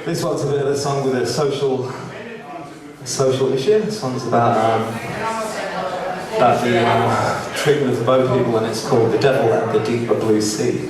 This one's a bit of a song with a social issue. This one's about the treatment of the boat people, and it's called The Devil and the Deeper Blue Sea.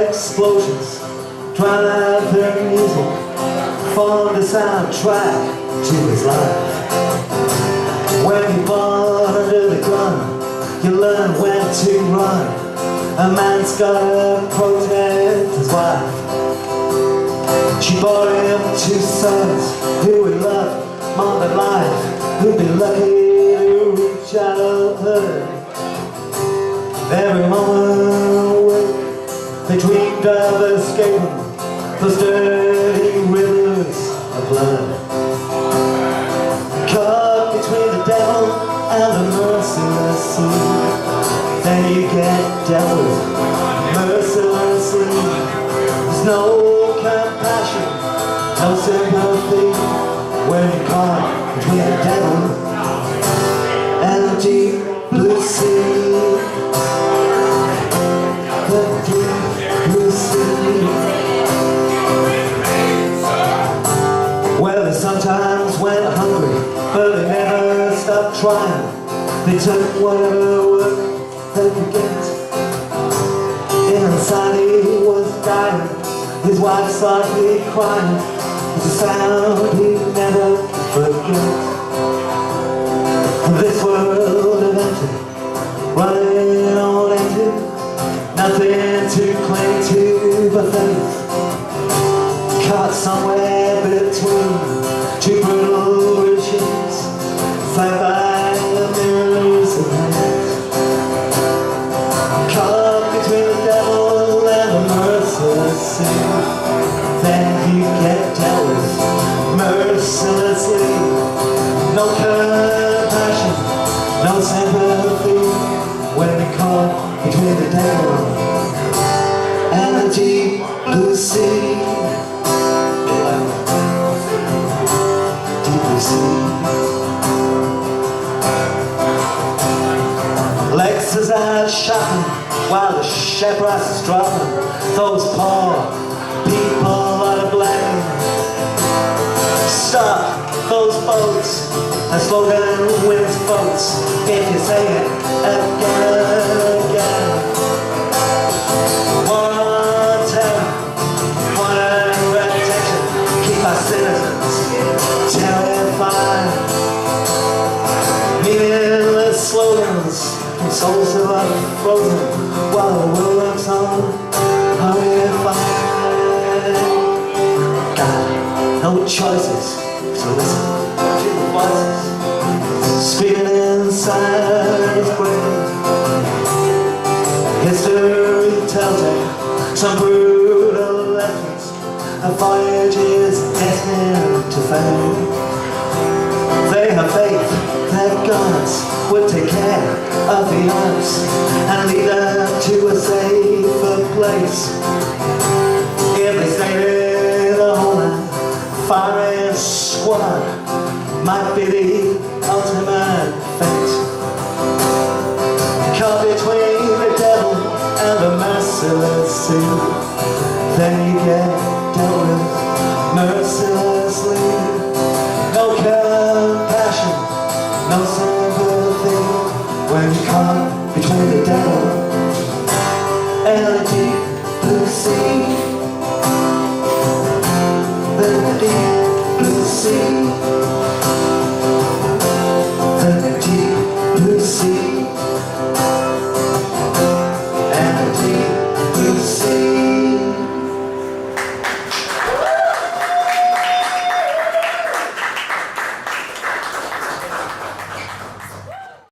Explosions drown out their music, form the soundtrack to his life. When you're born under the gun, you learn when to run. A man's gotta protect his wife. She bore him 2 sons who he loved more than life, who'd be lucky to reach adulthood. Every moment they dreamed of escaping those dirty rivers of blood. Caught between the devil and the merciless sea, then you get dealt with mercilessly. There's no compassion, no sympathy when you're caught between the devil and the deep blue sea. The deep blue sea. Well, they sometimes went hungry, but they never stopped trying. They took whatever work they could get. Inside he was dying, his wife softly crying. It's a sound he'd never forget. This world of empty, running on empty, nothing to cling to but faith. Caught somewhere between 2 brutal regimes, flanked by the mirrors of hate. Caught between the devil and the merciless sea, then you get dealt with mercilessly. No compassion, no sympathy when you're caught between the devil and the deep blue sea. Deep blue sea. Lexus out shopping while the share price is dropping. Those poor people are to blame. Stop those boats and slow down wins votes if you say it again and again. One terror, one reputation, keep our citizens terrified. Meaningless slogans from souls who are frozen while the world looks on horrified. God, no choices, so listen to the voices screaming inside his brain. History tells you some brutal legends of voyages destined to fame. They have faith that gods would take care of the arms and lead them to a safer place. If they stayed in the homeland, firing squad might be the ultimate fate. Caught between the devil and the merciless sea, then you get dealt with mercilessly. No compassion, no sympathy when you're caught between the devil and the deep blue sea. The deep blue sea. The deep blue sea. And the deep blue sea.